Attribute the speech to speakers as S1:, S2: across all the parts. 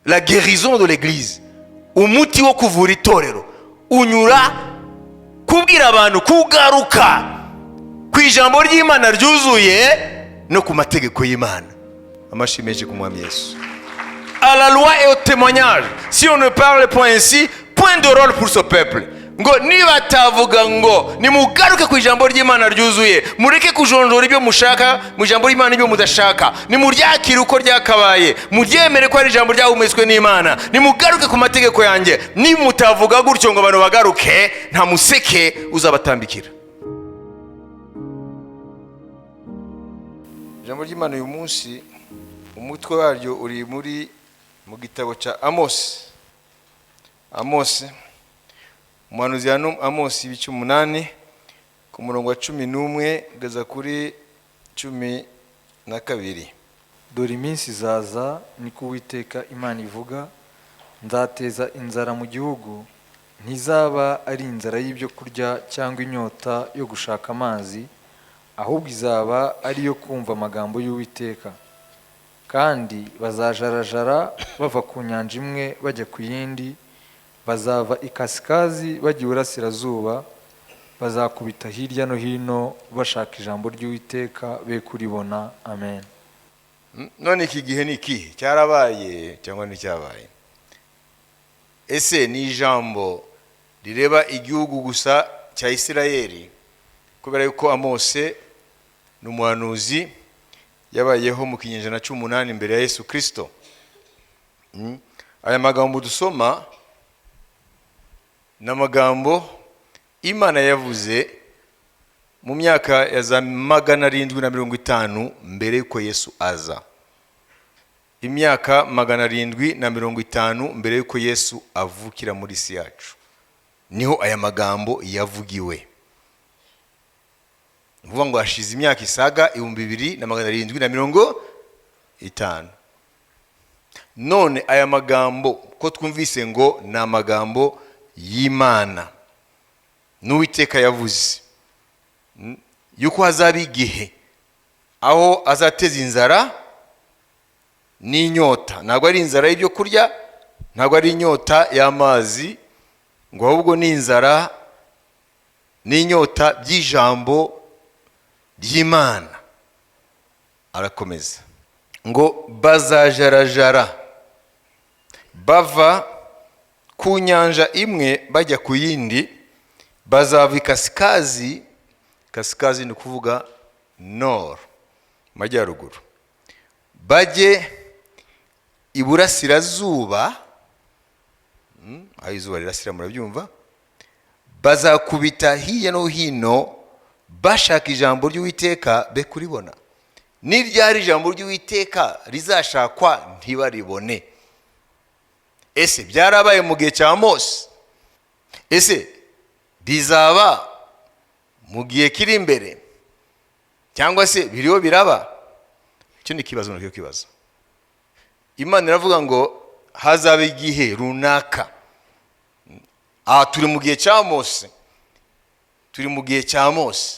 S1: la guérison de l'église, umuti wo kuvura itorero unyura kubwira abantu kugaruka ku ijambo ry'Imana ryuzuye no ku mategeko y'Imana. Amashimeje ku mwami Yesu. À la loi et au témoignage. Si on ne parle point ainsi, point de rôle pour ce peuple. Ngo niba tavuga ngo nimugaruke ku ijambo ry'Imana ryuzuye, mureke kujonjora ibyo mushaka mu ijambo ry'Imana ibyo mudashaka, nimuryakira uko ryakabaye, muryemere ko ari ijambo ryahumetswe n'Imana, nimugaruke ku mategeko yanjye. Nimutavuga gutyo ngo abantu bagaruke, nta museke uzabatambikira. Ijambo ry'Imana uyu munsi umutwe waryo uri mu gitabo ca Amos. Umuhanuzi Amos ibice 8 ku murongo wa 11 kugeza kuri 12.
S2: Dore iminsi izaza niko Uwiteka Imana ivuga, nzateza inzara mu gihugu, ntizaba ari inzara y'ibyo kurya cyangwa inyota yo gushaka amazi, ahubwo izaba ari yo kumva amagambo y'Uwiteka. Kandi bazajarajara bava ku nyanja imwe bajya ku yindi, bazava ikasikazi bajya iburasirazuba, bazakubita hirya no hino bashaka ijambo ry'Uwiteka be kuribona. Amen.
S1: None iki gihe ni iki cyarabaye cyangwa ni cyabaye? Ese ni ijambo rireba igihugu gusa cya Isirayeli? Kubera yuko Amose n'umuhanuzi yabayeho mu kinyejana 18 imbere ya Yesu Kristo. Aya magambo dusoma n'amagambo Imana yavuze mu myaka ya za 750 mbere yuko Yesu aza. Imyaka 750 mbere yuko Yesu avukira muri isi yacu, niho aya magambo yavugiwe. Vuga ngo hashize imyaka isaga 2750. None aya magambo ko twumvise ngo na magambo y'Imana n'Uwiteka yavuze yuko hazaba igihe aho azateza inzara n'inyota. Ntabwo ari inzara y'ibyo kurya, ntabwo ari inyota y'amazi, ngo ahubwo ni inzara n'inyota by'ijambo ry'Imana. Arakomeza ngo bazajarajara bava ku nyanja imwe bajya ku yindi, bazava ikasikazi. Kasikazi ni kuvuga nord, majyaruguru, bajye iburasirazuba, aho izuba rirasira murabyumva. Bazakubita hirya no hino bashaka ijambo ry'Uwiteka be kuribona. Ni ryari ijambo ry'Uwiteka rizashakwa ntibaribone? Ese byarabaye mu gihe cya Mose? Ese bizaba mu gihe kiri imbere cyangwa se biriho biraba? Icyo ni kibazo n'icyo kibazo. Imana iravuga ngo hazaba igihe runaka. Turi mu gihe cya Mose, turi mu gihe cya Mose.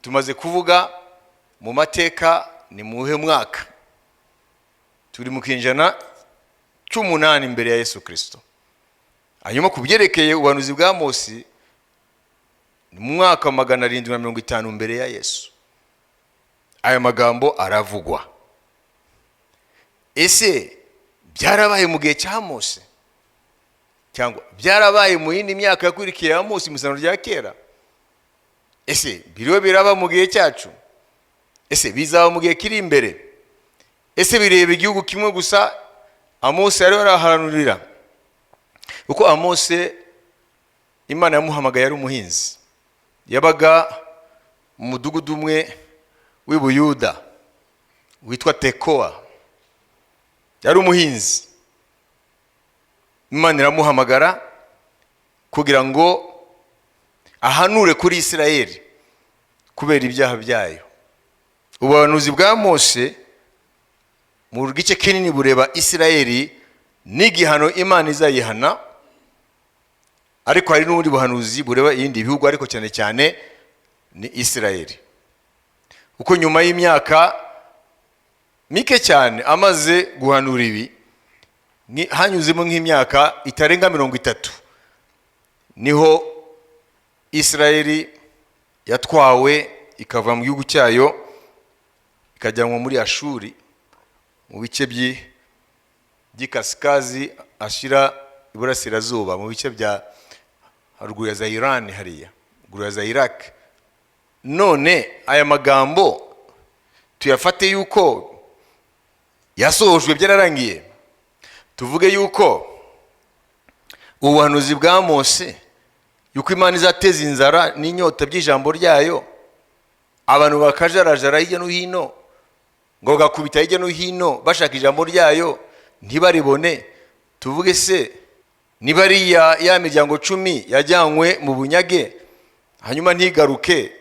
S1: Tumaze kuvuga mu mateka ni muhe mwaka. Turi mu kinjana 18 imbere ya Yesu Kristo. Hanyuma kubyerekeye ubuhanuzi bwa Mose ni mu mwaka 750 mbere ya Yesu. Aya magambo aravugwa. Ese byarabaye mu gihe cya Mose cyangwa byarabaye mu yindi myaka yakurikiye ya Mose mu Isezerano rya kera? Ese biriwe biraba mu gihe cyacu? Ese bizaba mu gihe kiri imbere? Ese bireba igihugu kimwe gusa Amose yari arahanurira? Uko Amose Imana yamuhamagaye ari umuhinzi, yabaga mu mudugudu umwe w'Ibuyuda witwa Tekoa. Yari umuhinzi. Imana iramuhamagara kugira ngo ahanure kuri Isirayeli kubera ibyaha byayo. Ubuhanuzi bwa Mose mu gice kinini bureba Isirayeli n'igihano Imana izayihana, ariko hari n'ubundi buhanuzi bureba ibindi bihugu, ariko cyane cyane ni Isirayeli. Uko nyuma y'imyaka mike cyane amaze guhanura ibi, hanyuzemo nk'imyaka itarenga 30 niho Israeli yatwawe ikava mu gihugu cyayo ikajyanwa muri Ashuri mu bice by'ikasikazi ashira iburasirazuba mu bice bya haruguru za Iran hariya haruguru za Iraq. None aya magambo tuyafate yuko yasohojwe byararangiye, tuvuge yuko ubuhanuzi bwa Mose yuko Imana izateza inzara n'inyota by'ijambo ryayo, abantu bakajarajara hirya no hino ngo bagakubita hirya no hino bashaka ijambo ryayo ntibaribone. Tuvuge se niba ari ya miryango 10 yajyanywe mu bunyage hanyuma ntigaruke,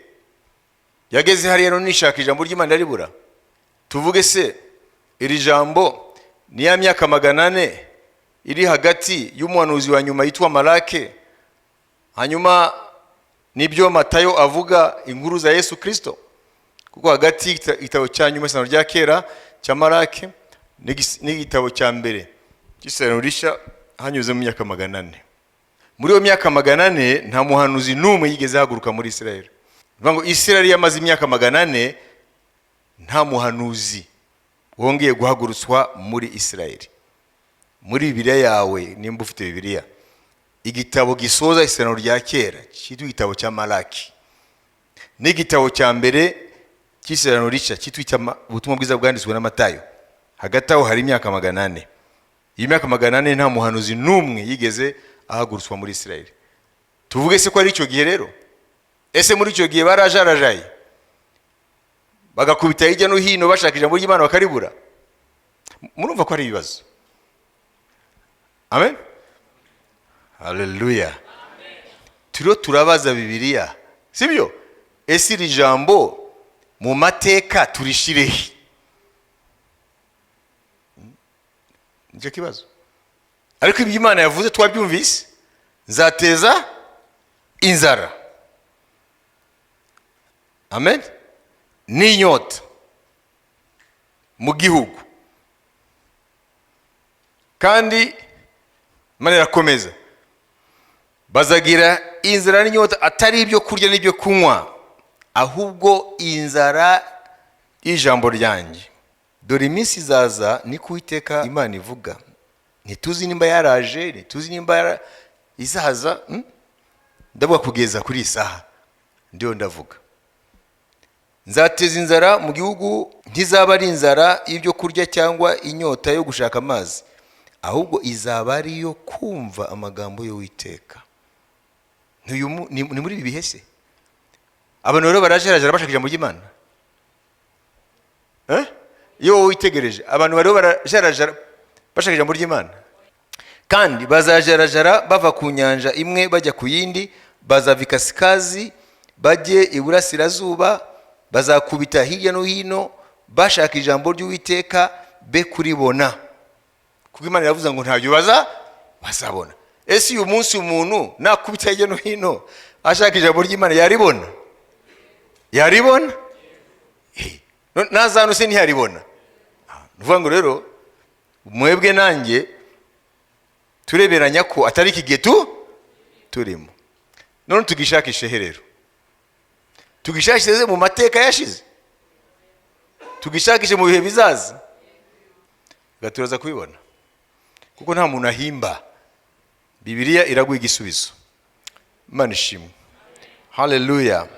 S1: yageze hariya no nishaka ijambo ry'Imana ribura. Tuvuge se iri jambo ni ya myaka 400 iri hagati y'umuhanuzi wa nyuma yitwa Malaki, hanyuma nibyo Matayo avuga inkuru za Yesu Kristo, kuko hagati igitabo cya nyuma Isezerano rya kera cya Malaki n'igitabo cya mbere cy'Isezerano rishya hanyuze mu myaka 400. Muri iyo myaka 400 nta muhanuzi n'umwe yigeze haguruka muri Israeli. Bivuga ngo Israeli yamaze imyaka 400 nta muhanuzi wongeye guhagurutswa muri Israeli. Muri Bibiliya yawe nimba ufite Bibiliya, igitabo gisoza Isezerano rya kera cyitwa igitabo cya Malaki n'igitabo cya mbere cy'Isezerano rishya cyitwa ubutumwa bwiza bwanditswe na Matayo, hagati aho hari imyaka 400. Iyi myaka 400 nta muhanuzi n'umwe yigeze ahagurutswa muri Israeli. Tuvuge se ko ari icyo gihe rero? Ese muri icyo gihe barajarajaye bagakubita hirya no hino bashaka ijambo ry'Imana bakaribura? Murumva ko ari ibibazo. Amen. Haleluya. Turiho turabaza Bibiliya, sibyo? Ese iri jambo mu mateka turishirehe? Nicyo kibazo. Ariko ibyo Imana yavuze twabyumvise, nzateza inzara, amen, n'inyota mu gihugu. Kandi Imana irakomeza, bazagira inzara n'inyota atari ibyo kurya n'ibyo kunywa, ahubwo inzara y'ijambo ryanjye. Dore iminsi izaza ni ku Uwiteka Imana ivuga, ntituzi nimba yaraje, ntituzi nimba izaza, ndavuga kugeza kuri isaha ndiyo ndavuga. Nzateza inzara mu gihugu, ntizaba ari inzara y'ibyo kurya cyangwa inyota yo gushaka amazi, ahubwo izaba ari yo kumva amagambo y'Uwiteka. Ni muri ibi bihe se abantu rero barajarajara bashaka ijambo ry'Imana? Iyo witegereje abantu bari barajarajara bashaka ijambo ry'Imana, kandi bazajarajara bava ku nyanja imwe bajya ku yindi, bazava ikasikazi bajye iburasirazuba, bazakubita hirya no hino bashaka ijambo ry'Uwiteka be kuribona, kuko Imana yavuze ngo ntabyo bazabona. Ese uyu munsi umuntu nakubita hirya no hino ashaka ijambo ry'Imana yaribona? Nazano se ntiyaribona? Nuvuga ngo rero mwebwe nanjye tureberanya ko atari iki gihe turimo. None tugishakishe rero, tugishakishe mu mateka yashize, tugishakishe mu bihe bizaza, gaturaza kubibona, kuko nta muntu ahimba. Bibiliya iraguha igisubizo. Imana ishimwe. Haleluya.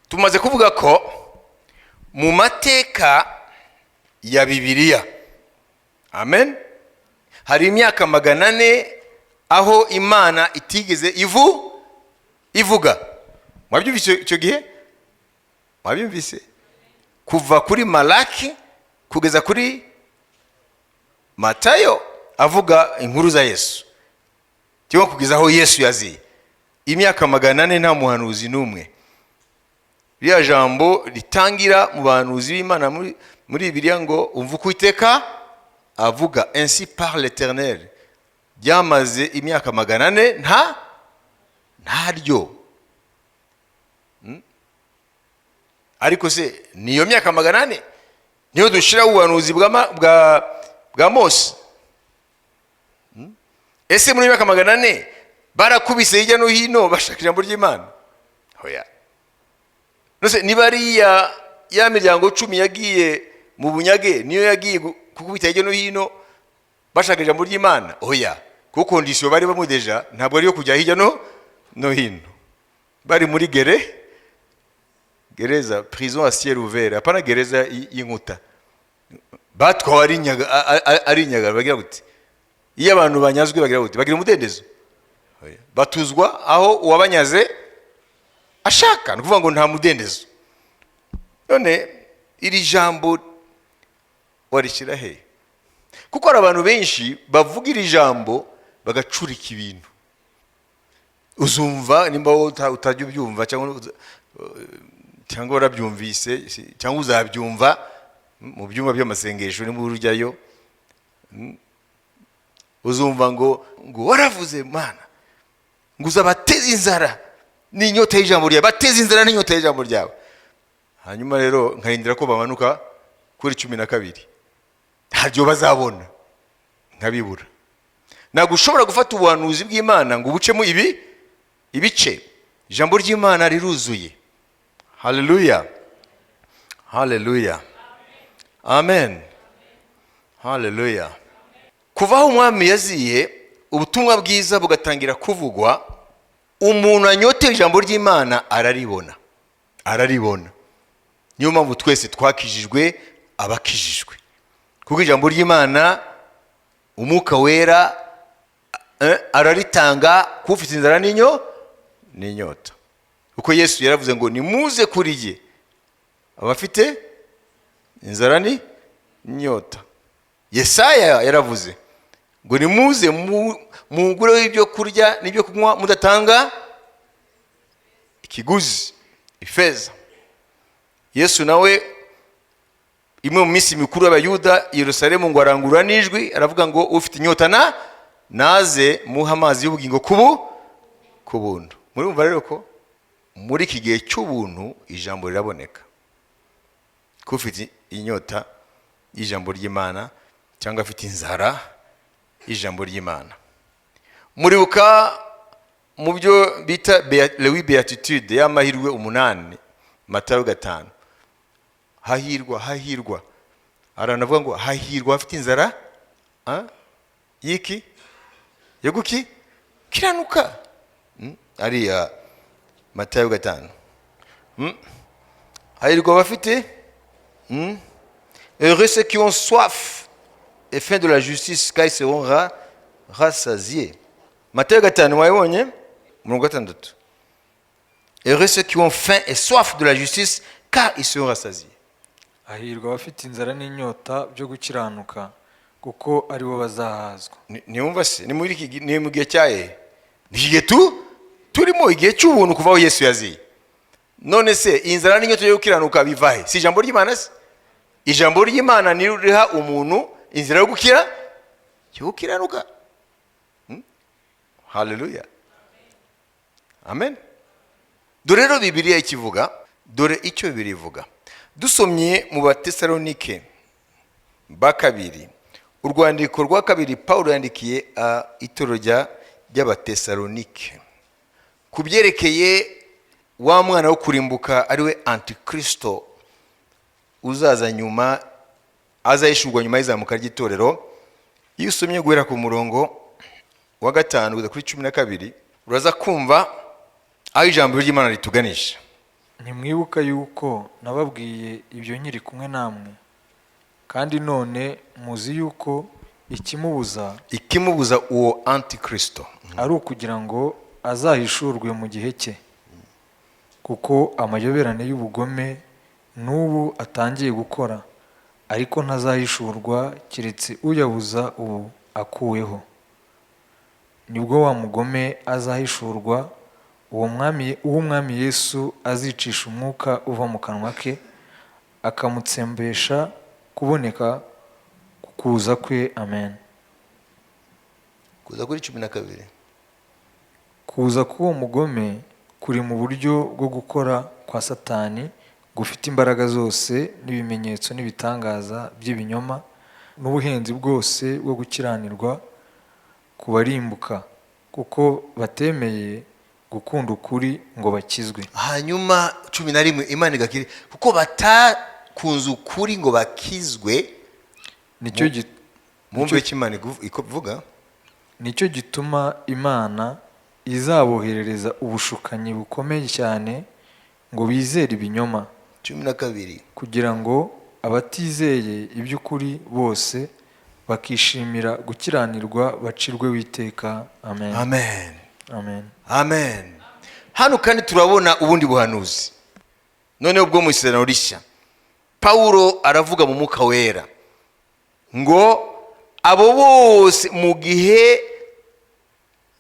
S1: Tumaze kuvuga ko mu mateka ya Bibiliya, amen, hari imyaka 400 aho Imana itigeze ivuga. Mwabyumvise icyo gihe? Mwabyumvise? Kuva kuri Malaki kugeza kuri Matayo avuga inkuru za Yesu, cyangwa kugeza aho Yesu yaziye, imyaka 400 nta muhanuzi n'umwe. Rya jambo ritangira mu bahanuzi b'Imana muri Bibiliya ngo umva uko Uwiteka avuga, ainsi par l'Éternel, byamaze imyaka 400 ntaryo. Ariko se niyo myaka 400 niyo dushira ubuhanuzi bwa Mose? ese muri myaka 400 barakubise hirya no hino bashaka ijambo ry'Imana? Oya. Nose niba ari ya miryango 10 yagiye mu bunyage niyo yagiye kukubita hirya no hino bashaka ijambo ry'Imana? Oya, kuko kondisiyo bari bamudeja ntabwo ari yo kujya hirya no hino. Bari muri gereza, prison à ciel ouvert, apana gereza y'inkuta. Batwawe ari nyaga bagira gute? Iyo abantu banyazwe bagira gute? Bagira umudendezo. Batuzwa aho uwabanyaze ashaka, no kuvuga ngo nta mudendezo. None iri jambo warishira he? Kuko ari abantu benshi bavuga iri jambo bagacurika ibintu. Uzumva nimba utajya ubyumva cyangwa warabyumvise cyangwa uzabyumva mu byumba by'amasengesho ni muri urujyayo, uzumva ngo waravuze Mana ngo uzabateze inzara n'inyota y'ijambo ryawe, bateze inzara n'inyota y'ijambo ryawe. Hanyuma rero nkarindira ko bamanuka kuri 12 ntabyo bazabona nkabibura. Ntabwo ushobora gufata ubuhanuzi bw'Imana ngo ubucemo ibice. Ijambo ry'Imana riruzuye. Haleluya, haleluya, amen, haleluya. Kuvaho umwami yaziye ubutumwa bwiza bugatangira kuvugwa, umuntu anyoteye ijambo ry'Imana araribona. Niyo mpamvu twese twakijijwe abakijijwe, kuko ijambo ry'Imana umwuka wera araritanga kufite inzara n'inyota. Uko Yesu yaravuze ngo nimuze kuri ye abafite inzara n'inyota. Yesaya yaravuze ngo nimuze mugure ibyo kurya n'ibyo kunywa mudatanga ikiguzi, ifeza. Yesu nawe imwe mu minsi mikuru y'Abayuda Yerusalemu ngo arangurura n'ijwi aravuga ngo ufite inyota naze muha amazi y'ubugingo kubuntu. Murumva rero ko muri iki gihe cy'ubuntu ijambo riraboneka. Kufite inyota y'ijambo ry'Imana cyangwa afite inzara y'ijambo ry'Imana. Muribuka mu byo bita les béatitudes y'amahirwe 8 Matayo 5. Hahirwa aranavuga ngo hahirwa afite inzara yiki yeguki kiranuka. Ariya Matayo 5. Hahirwa bafite heureux ceux qui ont soif et faim de la justice, car ils seront rassasiés. Matayo 5 wayibonye murongo 6. Heureux ceux qui ont faim et soif de la justice, car ils seront rassasiés.
S2: Hahirwa bafite inzara n'inyota byo gukiranuka, kuko ari bo bazahazwa.
S1: Niumva se ni muri iki ni mu gihe cyaye n'igihe turimo igihe cy'ubuntu kuvaho Yesu yaziye. None se inzara n'inyota yo gukiranuka bivahe? Si ijambo ry'Imana se? Ijambo ry'Imana ni riha umuntu inzira yo gukiranuka. Haleluya, amen. Dore rero Bibiliya ikivuga, dore icyo Bibiliya ivuga. Dusomye mu Batesalonike ba kabiri, urwandiko rwa kabiri Paulo yandikiye itorero ry'Abatesalonike kubyerekeye wa mwana wo kurimbuka ariwe Antikristo uzaza nyuma, azayishurwa nyuma y'izamuka ry'itorero. Iyo usomye guhera ku murongo wa 5 kugeza kuri 12 uraza kumva aho ijambo ry'Imana rituganisha.
S2: Ntimwibuka yuko nababwiye ibyo nkiri kumwe namwe, kandi none muzi yuko ikimubuza uwo Antikristo ari ukugira ngo azahishurwe mu gihe cye, kuko amayoberane y'ubugome n'ubu atangiye gukora, ariko ntazahishurwa keretse uyabuza ubu akuweho. Nibwo wa mugome azahishurwa, uwo mwami Yesu azicisha umwuka uva mu kanwa ke, akamutsembesha kuboneka kuza kwe. Amen.
S1: Kuza kuri 12.
S2: Kuza k'uwo mugome kuri mu buryo bwo gukora kwa Satani gufite imbaraga zose n'ibimenyetso n'ibitangaza by'ibinyoma n'ubuhenzi bwose bwo gukiranirwa kubarimbuka kuko batemeye gukunda ukuri ngo bakizwe.
S1: hanyuma 11 Imana igakiri kuko batakunze ukuri ngo bakizwe.
S2: Nicyo
S1: mumbe cy'Imana ikuvuga
S2: nicyo gituma Imana izaboherereza ubushukanyi bukomeye cyane ngo bizere ibinyoma.
S1: 12
S2: kugira ngo abatizeye iby'ukuri bose bakishimira gukiranirwa bacirwe witeka. Amen.
S1: Amen.
S2: Amen.
S1: Amen. Hano kandi turabona ubundi buhanuzi. None ubwo mu Isezerano Rishya Paulo aravuga mu Mwuka Wera ngo abo bose mu gihe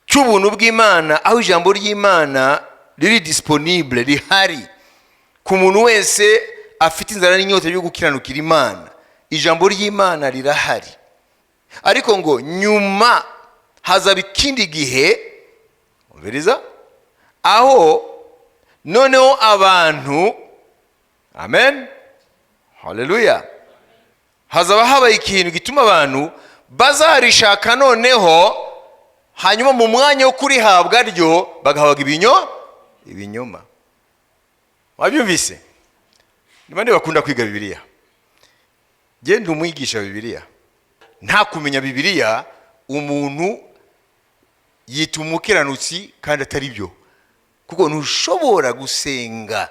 S1: cy'ubuntu bw'Imana, aho ijambo ry'Imana riri disponible, rihari ku muntu wese afite inzara n'inyota yo gukiranukira Imana, ijambo ry'Imana rirahari. Ariko ngo nyuma hazaba ikindi gihe, umviriza, aho noneho abantu, amen, haleluya, hazaba habaye ikintu gituma abantu bazarishaka noneho, hanyuma mu mwanya wo kurihabwa ryo bagahabwa ibinyoma. Wabyumvise? Ni bande bakunda kwiga Bibiliya? Genda umwigisha Bibiliya. Nta kumenya Bibiliya umuntu yita umukiranutsi kandi atari byo, kuko ntushobora gusenga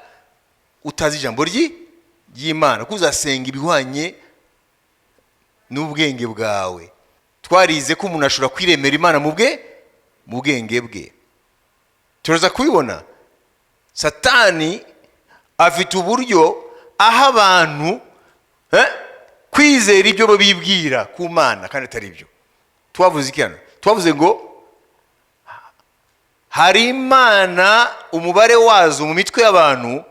S1: utazi ijambo ry'Imana, kuzasenga ibihwanye n'ubwenge bwawe. Twarize ko umuntu ashobora kwiremera Imana mu bwenge bwe. Turaza kubibona Satani afite uburyo aha abantu kwizera ibyo bibwira ku Mana kandi atari byo. Twavuze iki hano? Twavuze ngo hari Imana umubare wazo mu mitwe y'abantu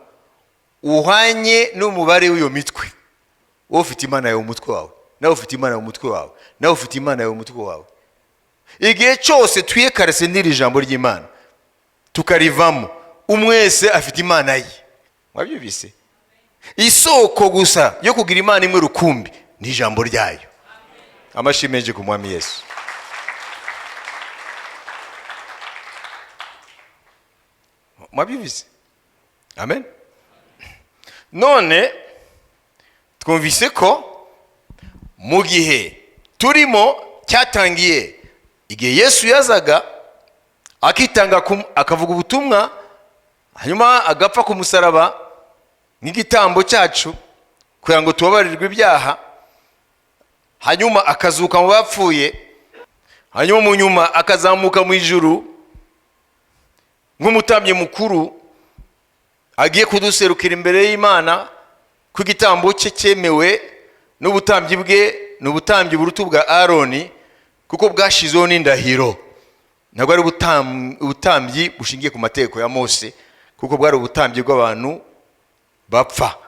S1: uhanye n'umubare w'iyo mitwe. Wowe ufite Imana yawe mu mutwe wawe, nawe ufite Imana yawe mu mutwe wawe, nawe ufite Imana yawe mu mutwe wawe. Igihe cyose twiyekarese n'iri jambo ry'Imana tukarivamo, umwese afite Imana ye. Mwabyumvise? Isoko gusa yo kugira Imana imwe rukumbi ni ijambo ryayo. Amashimeje ku Mwami Yesu. Mwabyumvise? Amen. None twumvise ko mu gihe turimo cyatangiye igihe Yesu yazaga akitanga akavuga ubutumwa, hanyuma agapfa ku musaraba nk'igitambo cyacu kugira ngo tubabarirwe ibyaha, hanyuma akazuka mu bapfuye, hanyuma mu nyuma akazamuka mu ijuru nk'umutambyi mukuru agiye kuduserukira imbere y'Imana, ku gitambo cye cyemewe n'ubutambyi bwe, n'ubutambyi burutu bwa Aroni, kuko bwashizeho n'indahiro. Ntabwo ari ubutambyi bushingiye ku mategeko ya Mose, kuko bwari ubutambyi bw'abantu bapfa.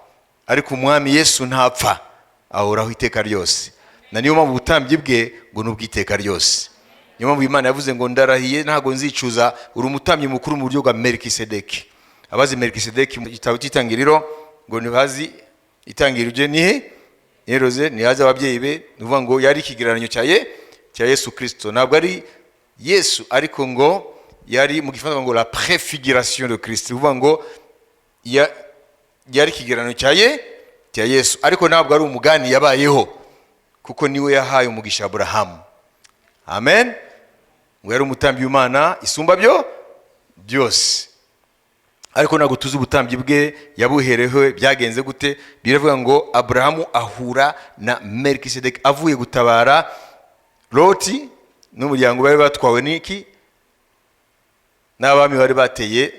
S1: Ariko umwami Yesu ntapfa, ahoraho iteka ryose. Na niyo mpamvu ubutambyi bwe ngo n'ubwiteka ryose. Niyo mpamvu Imana yavuze ngo ndarahiye ntago nzicuza, uri umutambyi mukuru mu buryo bwa Melkisedeki. Abazi Melkisedeki mu gitabo cy'Itangiriro ngo ntibazi itangiriro rye nihe yeroze, nihaze ababyeyi be, nuvuga ngo yari ikigereranyo cya Yesu Kristo. Ntabwo ari Yesu, ariko ngo yari mu gifaransa ngo la préfiguration de Christ, nuvuga ngo yari ikigereranyo cya Yesu, ariko ntabwo ari umugani yabayeho, kuko niwe yahaye umugisha Abrahamu. Amen. Ngo yari umutambyi w'Imana isumba byose. Ariko ntabwo tuzi ubutambyi bwe yabuherewe byagenze gute. Biravuga ngo Abrahamu ahura na Melkisedeki avuye gutabara Loti n'umuryango bari batwawe n'iki n'abami bari bateye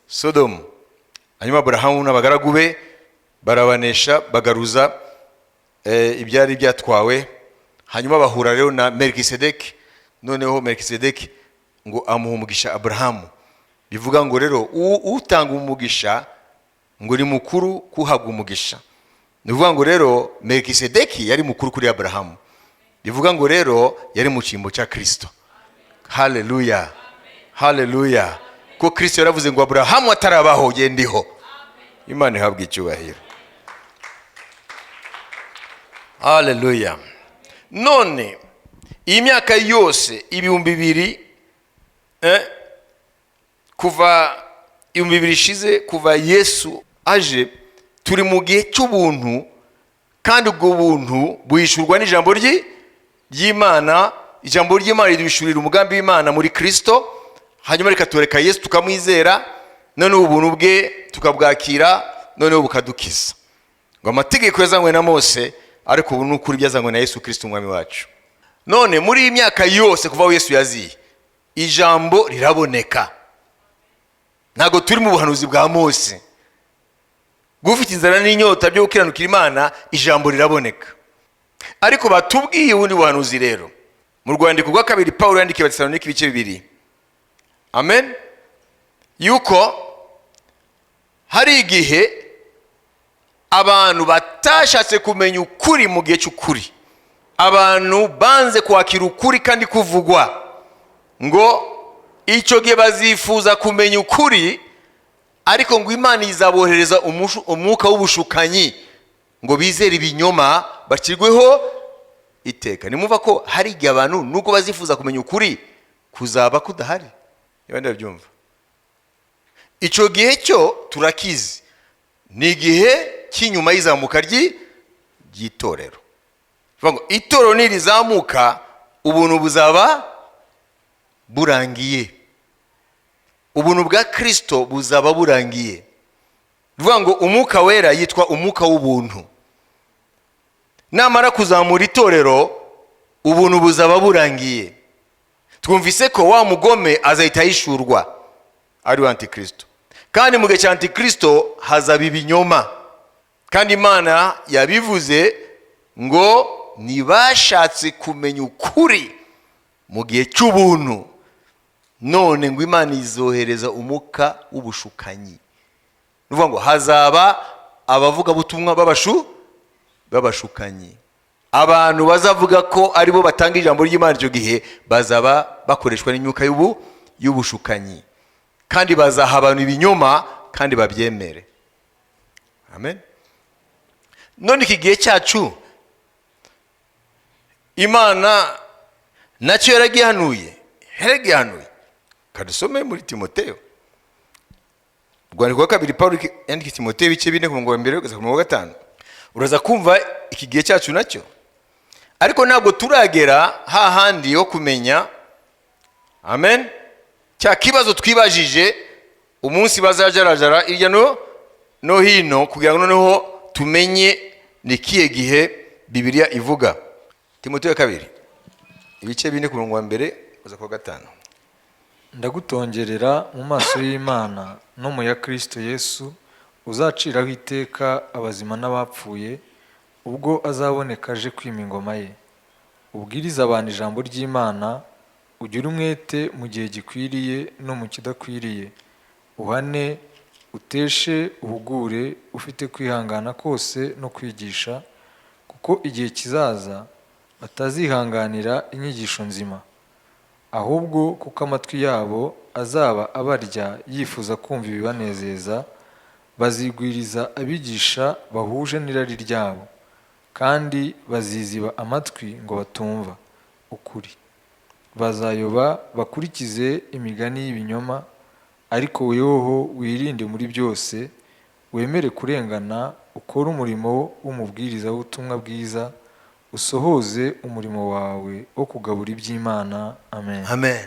S1: Sodomu. Hanyuma Abrahamu n'abagaragu be barabanesha, bagaruza ibyari byatwawe. Hanyuma bahura rero na Melkisedeki. Noneho Melkisedeki ngo amuha umugisha Abrahamu. Bivuga ngo rero utanga umugisha ngo ni mukuru kuhabwa umugisha. Bivuga ngo rero Melkisedeki yari mukuru kuri Abrahamu. Bivuga ngo rero yari mu cyimbo cya Kristo. Haleluya. Haleluya. Ko Kristo yaravuze ngo Abrahamu atarabaho ye ndiho. Imana ihabwe icyubahiro. Haleluya. None iyi myaka yose ibihumbi bibiri kuva ibihumbi bibiri ishize kuva Yesu aje, turi mu gihe cy'ubuntu, kandi ubwo buntu buhishurwa n'ijambo ry'Imana. Ijambo ry'Imana riduhishurira umugambi w'Imana muri Kristo, hanyuma rikatwereka Yesu tukamwizera, none ubuntu bwe tukabwakira, none bukadukiza. Ngo amategeko yazanywe na Mose, ariko ubu n'ukuri byazanywe na Yesu Kristo umwami wacu. None muri iyi myaka yose kuva Yesu yaziye, ijambo riraboneka. Ntago turi mu buhanuzi bwa Mose gufite inzara n'inyota byo gukiranukira Imana, ijambo riraboneka. Ariko batubwiye ubundi buhanuzi rero mu rwandiko rwa kabiri Paulo yandikiye Abatesalonike ibice 2. Amen. Yuko hari igihe abantu batashatse kumenya ukuri mu gihe cy'ukuri, abantu banze kwakira ukuri kandi kuvugwa, ngo icyo gihe bazifuza kumenya ukuri, ariko ngo Imana izabohereza umwuka w'ubushukanyi ngo bizere ibinyoma bakirweho iteka. Nimumva ko hari igihe abantu nuko bazifuza kumenya ukuri kuzaba kudahari. Yabandi babyumva. Icyo gihe cyo turakizi, ni igihe cy'inyuma y'izamuka ry'itorero. Ngo itorero nirizamuka, ubuntu buzaba burangiye, ubuntu bwa Kristo buzaba burangiye. Bivuga ngo umwuka wera yitwa umwuka w'ubuntu. Namara kuzamura itorero, ubuntu buzaba burangiye. Twumvise ko wa mugome azahita yishurwa, ari wa Antikristo. Kandi mu gihe cya Antikristo hazaba ibinyoma, kandi Imana yabivuze ngo ntibashatse kumenya ukuri mu gihe cy'ubuntu, none ngo Imana izohereza umwuka w'ubushukanyi. Nuvuga ngo hazaba abavuga butumwa babashukanyi. Abantu bazavuga ko aribo batanga ijambo ry'Imana icyo gihe bazaba bakoreshwa n'imyuka y'ubushukanyi, kandi bazaha abantu ibinyoma kandi babyemere. Amen. None iki gihe cyacu Imana nacyo yaragihanuye. Kadusome muri Timoteyo. Rwandiko rwa kabiri Paulo yandikiye Timoteyo ibice 4 ku mbere kugeza ku 5. Uraza kumva iki gihe cyacu nacyo. Ariko ntabwo turagera hahandi yo kumenya, amen, cya kibazo twibajije umunsi bazajarajara irya no hino, kugira ngo noneho tumenye ni kiye gihe Bibiliya ivuga. Timoteyo kabiri ibice 4 ku mbere kugeza ku 5.
S2: Ndagutongerera mu maso y'Imana no mu ya Kristo Yesu, uzaciraho iteka abazima n'abapfuye, ubwo azaboneka aje kwima ingoma ye. Ubwiriza abantu ijambo ry'Imana, ugire umwete mu gihe gikwiriye no mu kidakwiriye. Uhane, uteshe, uhugure, ufite kwihangana kose no kwigisha, kuko igihe kizaza batazihanganira inyigisho nzima, ahubwo kuko amatwi yabo azaba abarya yifuza kumva ibibanezeza, bazigwiriza abigisha bahuje n'irari ryabo, kandi baziziba amatwi ngo batumva ukuri. Bazayoba bakurikize imigani y'ibinyoma, ariko weho wirinde muri byose, wemere kurengana, ukore umurimo w'umubwiriza w'ubutumwa bwiza, usohoze umurimo wawe wo kugabura iby'Imana. Amen.
S1: Amen.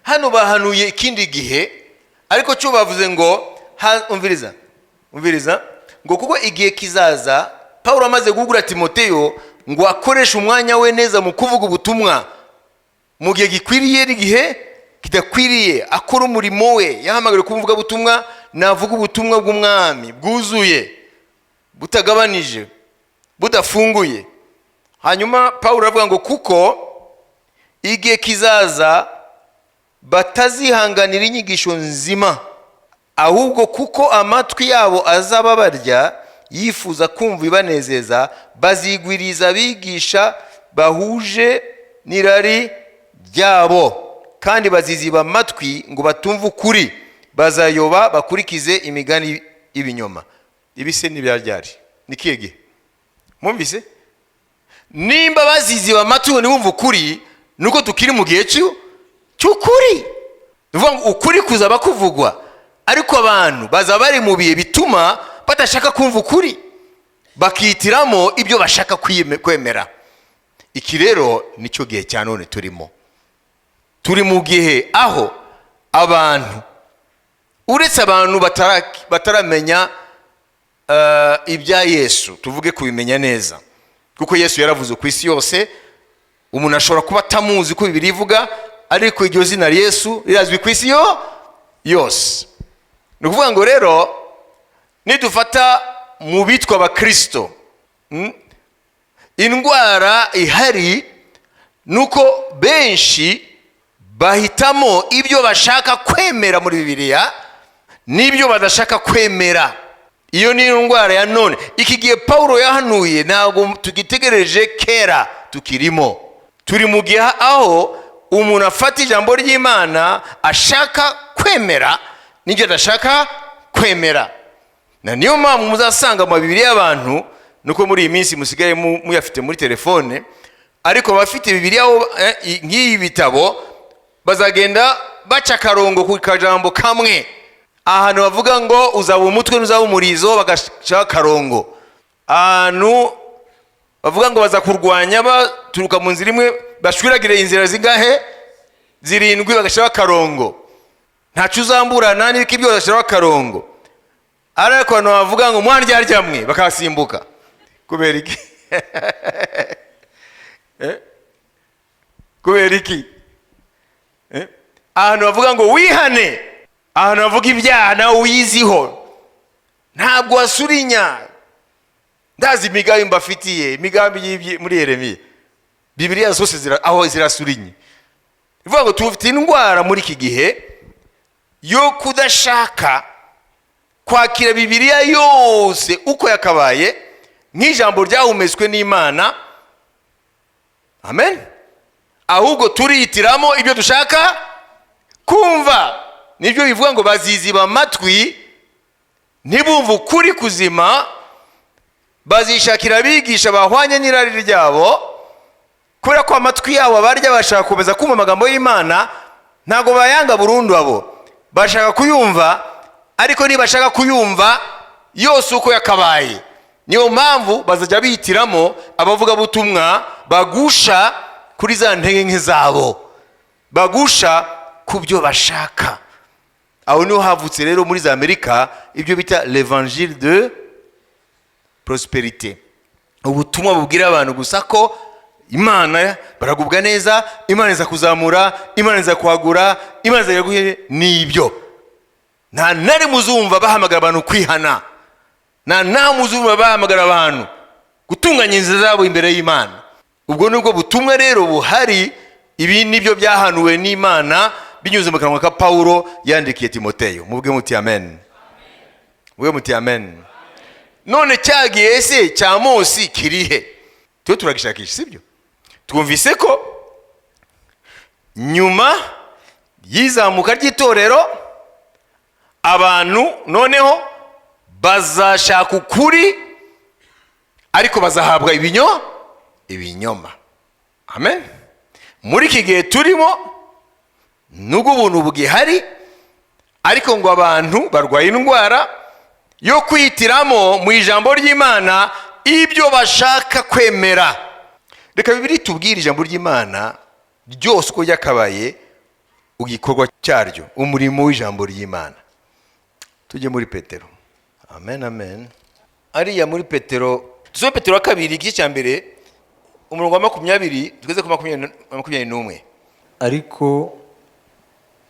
S1: Hano bahanuye ikindi gihe, ariko cyo bavuze ngo umviriza ngo kuko igihe kizaza, Paulo amaze gugura Timoteyo ngo akoreshe umwanya we neza mu kuvuga ubutumwa mu gihe gikwiriye n'igihe kidakwiriye, akora umurimo we. Yahamagariwe kuvuga ubutumwa, navuga ubutumwa bw'umwami bwuzuye, butagabanije, budafunguye. Hanyuma Paulo avuga ngo kuko igihe kizaza batazihanganira inyigisho nzima, ahubwo kuko amatwi yabo azaba barya yifuza kumva ibanezeza, bazigwiriza abigisha bahuje n'irari ryabo, kandi baziziba amatwi ngo batumve ukuri. Bazayoba bakurikize imigani y'ibinyoma. Ibise n'ibyaryari nikiye gihe? Mwumvise? Nimba baziziba amatwi ngo ntibumve ukuri, nuko tukiri mu gihe cy'ukuri. Nuvuga ngo ukuri kuzaba kuvugwa, ariko abantu bazaba bari mu bihe bituma badashaka kumva ukuri, bakihitiramo ibyo bashaka kwemera. Iki rero nicyo gihe cya none turimo. Turi mu gihe aho abantu, uretse abantu bataramenya ibya Yesu, tuvuge kubimenya neza, kuko Yesu yaravuze ku isi yose, umuntu ashobora kuba atamuzi ko Bibiliya ivuga, ariko iryo zina Yesu rirazwi ku isi yose. Ni ukuvuga ngo rero nidufata mu bitwa abakristo, indwara ihari nuko benshi bahitamo ibyo bashaka kwemera muri Bibiliya n'ibyo badashaka kwemera. Iyo ni indwara ya none. Iki gihe Paulo yahanuye ntabwo tugitegereje kera, tukirimo. Turi mu gihe aho umuntu afata ijambo ry'Imana ashaka kwemera n'ibyo adashaka kwemera. Na niyo mpamvu muzasanga mu Bibiliya y'abantu, nuko muri iyi minsi musigaye muyafite muri telefone, ariko abafite Bibiliya nk'iyi bitabo bazagenda baca akarongo ku kajambo kamwe. Ahantu bavuga ngo uzaba umutwe n'uzaba umurizo bagaca akarongo. Ahantu bavuga ngo baza kurwanya baturuka mu nzira imwe bashwiragire inzira zingahe? 7 bagaca akarongo. Ntacu uzamburana n'ibiki ibyo bagaca akarongo. Ariko abantu bavuga ngo mwana ryaryamwe bakasimbuka. Kubera iki? Kubera iki? Ahantu bavuga ngo wihane, ahantu bavuga ibyaha nawe uyiziho, ntabwo wasurinya. Ndazi imigambi mbafitiye, imigambi muri Yeremiya. Bibiliya zose aho zirasurinye. Bivuga ngo tufite indwara muri iki gihe yo kudashaka kwakira Bibiliya yose uko yakabaye nk'ijambo ryahumetswe n'Imana. Amen. Ahubwo turihitiramo ibyo dushaka kumva. Nibyo bivuga ngo baziziba amatwi ntibumve ukuri kuzima, bazishakira abigisha bahwanye n'irari ryabo, kubera ko amatwi yabo barya bashaka kumeza kumva amagambo y'Imana. Ntago bayanga burundu abo, bashaka kuyumva, ariko nibashaka kuyumva yose uko yakabaye. Niyo mpamvu bazajya bihitiramo abavuga butumwa bagusha kuri za ntege nke zabo, bagusha ku byo bashaka. Aho niho havutse rero muri za Amerika ibyo bita l'évangile de prospérité, ubutumwa bubwira abantu gusa ko Imana baragubwa neza, Imana iza kuzamura, Imana iza kwagura, Imana iza yaguhe. Nibyo nta nari muzumva bahamagara abantu kwihana, nta muzumva bahamagara abantu gutunganya inzira zabo imbere y'Imana. Ubwo nubwo butumwa rero buhari. Ibi nibyo byahanuwe n'Imana binyuze mu kanwa ka Paulo yandikiye Timoteyo. Mubwe muti amen. Mubwe muti amen. None cyagiye se cya Mose kirihe? Twe turagishakisha, sibyo? Twumvise ko nyuma yizamuka ry'itorero abantu noneho bazashaka ukuri, ariko bazahabwa ibinyoma. Amen. Muri iki gihe turimo nubwo ubuntu bugihari, ariko ngo abantu barwaye indwara yo kwihitiramo mu ijambo ry'Imana ibyo bashaka kwemera. Reka Bibiliya tubwire ijambo ry'Imana ryose uko ryakabaye, ugikorwa cyaryo, umurimo w'ijambo ry'Imana. Tujye muri Petero. Amen, amen. Ariya muri Petero, tusome Petero 2 igice cya mbere umurongo wa 20 tugeze ku 21.
S2: Ariko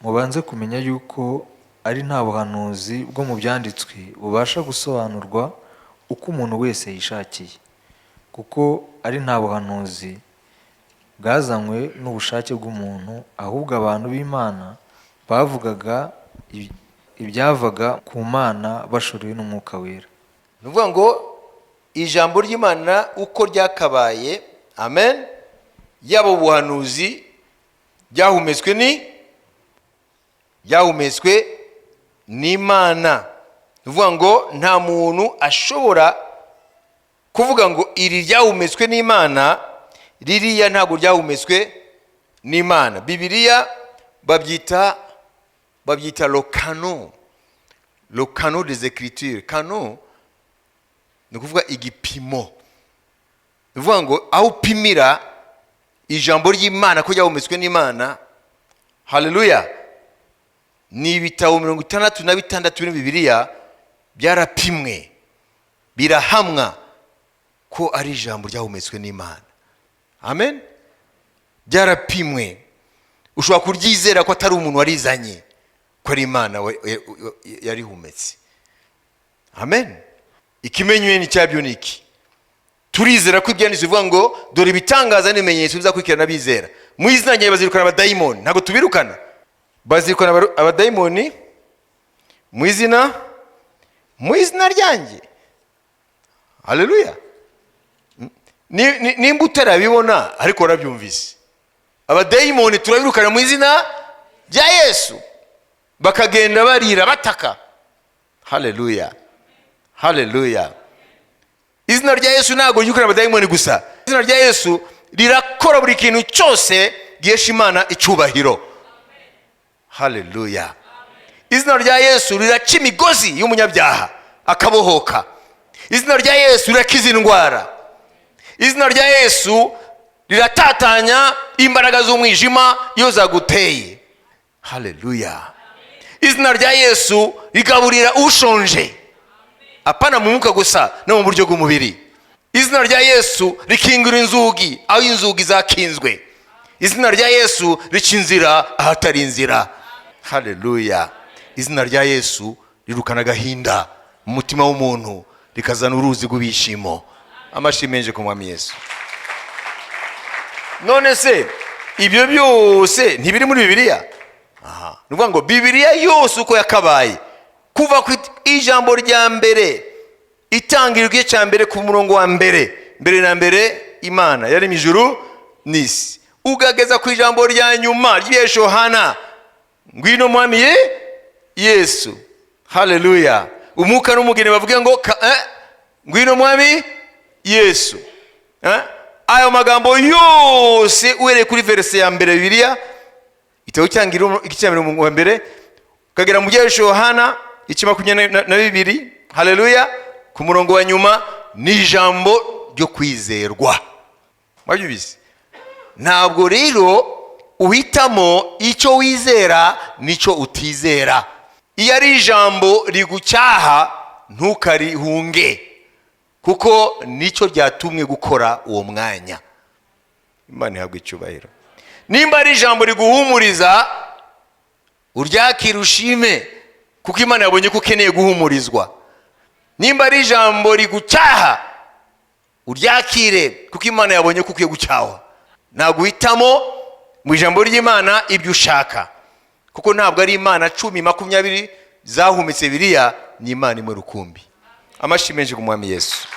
S2: mubanze kumenya yuko ari nta buhanuzi bwo mu byanditswe bubasha gusobanurwa uko umuntu wese yishakiye, kuko ari nta buhanuzi bwazanywe n'ubushake bw'umuntu, ahubwo abantu b'Imana bavugaga ibyavaga ku Mana bashorewe n'Umwuka Wera.
S1: Nuvuga ngo ijambo ry'Imana uko ryakabaye, amen, yabo ubuhanuzi byahumetswe n'Imana. Nuvuga ngo nta muntu ashobora kuvuga ngo iri ryahumetswe n'Imana, ririya ntabwo ryahumetswe n'Imana. Bibiliya babyita le canon des écritures. Canon ni kuvuga igipimo, bivuga ngo aho upimira ijambo ry'Imana ko ryahumetswe n'Imana. Haleluya. Ni ibitabo 66 muri Bibiliya byarapimwe birahamwa ko ari ijambo ryahumetswe n'Imana. Amen. Byarapimwe. Ushobora kuryizera ko atari umuntu warizanye, ko ari Imana yarihumetse. Amen. Ikimenywe ni cyabyo niki? Turizera ko ibyanditswe bivuga ngo dore ibitangaza n'ibimenyetso bizakurikirana bizera. Mu izina rye bazirukana abadayimoni. Ntago tubirukana. Bazirukana abadayimoni mu izina ryanjye. Haleluya. Nimba utarabibona ariko warabyumvise. Abadayimoni turabirukana mu izina rya Yesu. Bakagenda barira bataka. Haleluya. Haleluya. Izina rya Yesu ntago ryukana abadayimoni gusa. Izina rya Yesu rirakora buri kintu cyose gihesha Imana icyubahiro. Haleluya. Izina rya Yesu riraca imigozi y'umunyabyaha akabohoka. Izina rya Yesu rirakiza indwara. Izina rya Yesu riratatanya imbaraga z'umwijima iyo zaguteye. Haleluya. Izina rya Yesu rigaburira ushonje, apana mu mwuka gusa no mu buryo bw'umubiri. Izina rya Yesu rikingura inzugi aho inzugi zakinzwe. Izina rya Yesu rica inzira ahatari inzira. Haleluya. Izina rya Yesu rirukana agahinda mu mutima w'umuntu rikazana uruzi rw'ibishimo. Amashimenje ku Mwami Yesu. None se ibyo byose ntibiri muri Bibiliya? Aha. Nuvuga ngo Bibiliya yose uko yakabaye kuva ku ijambo rya mbere itangirwa cya mbere ku murongo wa mbere na mbere Imana yari mu ijuru n'isi, ugageza ku ijambo rya nyuma ry'Yohana, ngwino Mwami Yesu. Haleluya. Umwuka n'umugeni bavuge ngo ngwino Mwami Yesu. Ayo magambo yose uhereye kuri verse ya mbere Bibiliya itaho cyangiro icyambere mu wa mbere kagera mu Yohana 22. Haleluya. Ku murongo wa nyuma ni ijambo ryo kwizerwa. Wabyubise? Ntabwo rero uhitamo icyo wizera nicyo utizera. Iyo ari ijambo rigucyaha ntukarihunge, kuko nicyo ryatumwe gukora uwo mwanya. Imana ihabwe icyubahiro. Nimba ari ijambo riguhumuriza uryakira ushime, kuko Imana yabonye ko ukeneye guhumurizwa. Nimba ari ijambo rigucyaha uryakire, kuko Imana yabonye ko ukwiye gucyahwa. Naguhitamo mu ijambo ry'Imana ibyo ushaka, kuko ntabwo ari Imana 10-20 zahumetse Bibiliya, ni Imana imwe rukumbi. Amashimenje ku Mwami Yesu.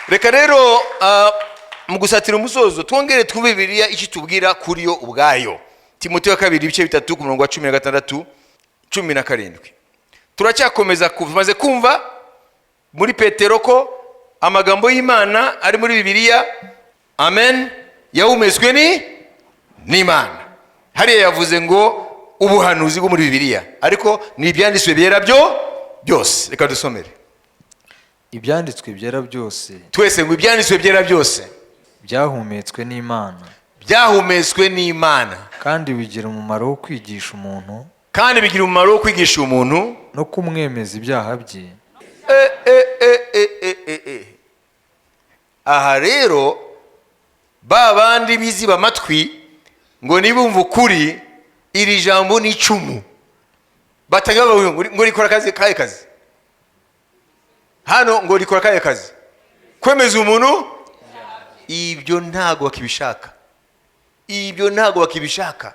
S1: Reka rero mu gusatira umusozo twongere twumve Bibiliya icyo tubwira kuri yo ubwayo. Timoteyo 2:3 ku murongo wa 16 17. Turacyakomeza kumaze kumva muri Petero ko amagambo y'Imana ari muri Bibiliya, amen, yahumetswe n'Imana. Hariya yavuze ngo ubuhanuzi bwo muri Bibiliya, ariko ni ibyanditswe byera byose. Reka dusomere.
S2: Ibyanditswe byera byose.
S1: Twese ngo ibyanditswe byera byose
S2: byahumetswe n'Imana.
S1: Byahumetswe n'Imana.
S2: Kandi bigira umumaro wo kwigisha umuntu.
S1: Kandi bigira umumaro wo kwigisha umuntu
S2: no kumwemeza ibyaha bye.
S1: Aha rero babandi biziba amatwi ngo nibumva ukuri iri jambo ni icumu, batanga ngo rikora kazi hano, ngo rikora kazi kwemeza umuntu. Ibyo ntago bakibishaka. Ibyo ntago bakibishaka.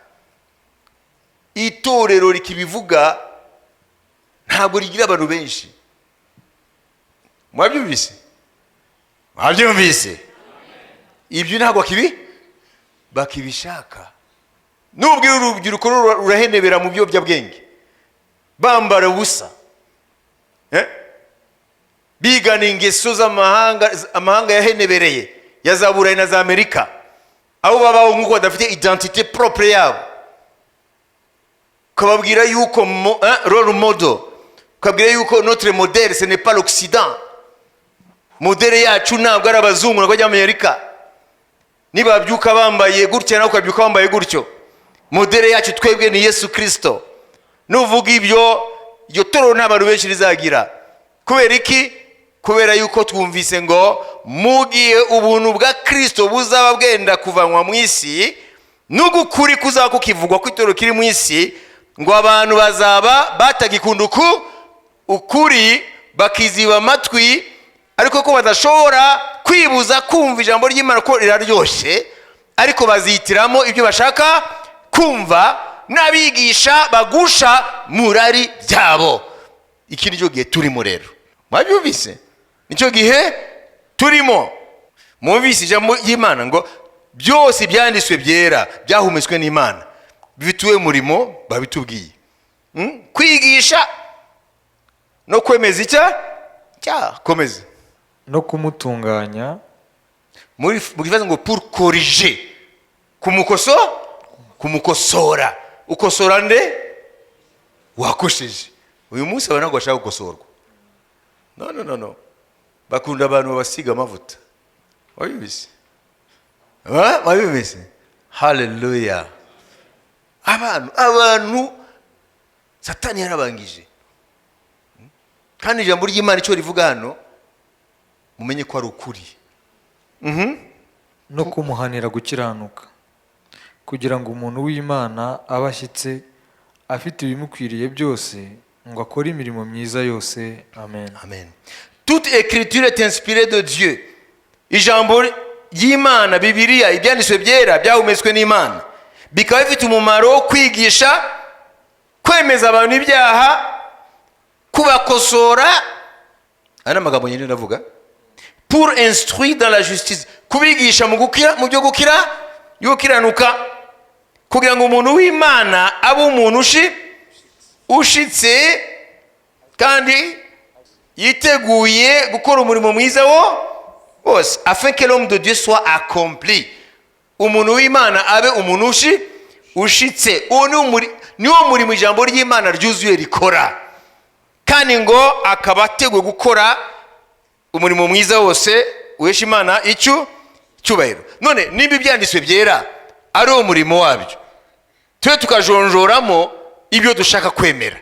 S1: Itorero rikibivuga ntabwo rigira abantu benshi. Mwabyumvise? Mwabyumvise? Ibyo ntago bakibishaka. Nubwo urubyiruko rurahenebera mu byobyabwenge, bambara ubusa, bigana ingeso z'amahanga yahenebereye ya za Burayi na za Amerika, abo babaho nk'uko badafite identité propre yabo, ukababwira yuko role model, ukabwira yuko notre modèle ce n'est pas l'Occident, modèle yacu ntabwo ari abazungu ntabwo ari Amerika, nibabyuka bambaye gutya nawe ukabyuka bambaye gutyo, modèle yacu twebwe ni Yesu Kristo. Nuvuga iryo toro n'abantu benshi rizagira. Kubera iki? Kubera yuko twumvise ngo mugiye ubuntu bwa Kristo buzaba bwenda kuvanwa mu isi, n'ugukuri kuzaba kukivugwa ko itoro kiri mu isi, ngo abantu bazaba batagikunda ukuri, bakiziba amatwi, ariko ko badashobora kwibuza kumva ijambo ry'Imana ko riraryoshe, ariko bazitiramo ibyo bashaka kumva, n'abigisha bagusha murari byabo. Iki nicyo gihe turimo rero. Mwabyumvise? Nicyo gihe turimo. Mwumvise ijambo ry'Imana ngo byose byanditswe byera byahumetswe n'Imana, bifitiwe murimo babitubwiye. Kwigisha no kwemeza icyaha, komeza,
S2: no kumutunganya,
S1: muri kifaza ngo pour corriger, kumukosora. Ukosora nde? Wakosheje. Uyu munsi abantu ntabwo bashaka gukosorwa. No. Bakunda abantu babasiga amavuta. Wabibise? Wabibise? Hallelujah. Abantu Satani yarabangije. Kandi ijambo ry'Imana icyo rivuga hano mumenye ko ari ukuri.
S2: No kumuhanira gukiranuka, kugira ngo umuntu w'Imana abashyitse afite ibimukwiriye byose, ngo akore imirimo myiza yose. Amen.
S1: Amen. Toute écriture est inspirée de Dieu. Ijambo ry'Imana, Bibiliya, ibyanditswe byera byahumetswe n'Imana, bikaba bifite umumaro wo kwigisha, kwemeza abantu ibyaha, kubakosora, ana magambo nyine ndavuga, pour instruire dans la justice, kubigisha mu byo gukiranuka, kugira ngo umuntu w'Imana abe umuntu ushitse kandi yiteguye gukora umurimo mwiza wose, afin que l'homme de Dieu soit accompli. Umuntu w'Imana abe umuntu ushitse. Uwo niwo murimo ijambo ry'Imana ryuzuye rikora, kandi ngo akaba ateguye gukora umurimo mwiza wose uhesha Imana icyubahiro. None niba ibyanditswe byera ari uwo murimo wabyo, twe tukajonjoramo ibyo dushaka kwemera,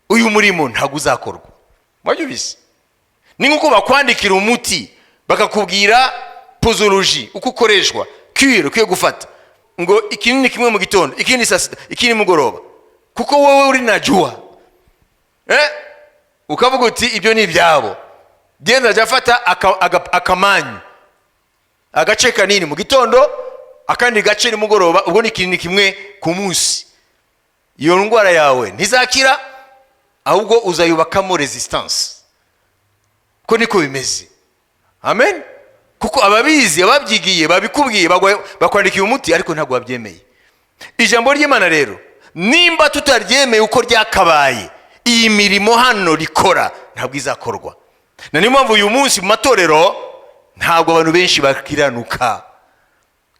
S1: uyu murimo ntabwo uzakorwa. Mwabyumvise? Ni nk'uko bakwandikira umuti bakakubwira posology uko ukoreshwa, cure ukwiye gufata, ngo ikinini kimwe mu gitondo, ikindi saa sita, ikindi mugoroba, kuko wowe uri najua, ukavuga uti ibyo ni ibyabo, genda jya fata akamanyu, agace kanini mu gitondo, akandi gace ni mugoroba, ubwo ni ikinini kimwe ku munsi. Iyo ndwara yawe ntizakira, ahubwo uzayubakamo resistance. Ko niko bimeze. Amen. Kuko ababizi, ababyigiye, babikubwiye, bakwandikiye umuti, ariko ntabwo babyemeye. Ijambo ry'Imana rero, nimba tutaryemeye uko ryakabaye, iyi mirimo hano rikora ntabwo izakorwa. Na niyo mpamvu uyu munsi mu matorero ntabwo abantu benshi bakiranuka,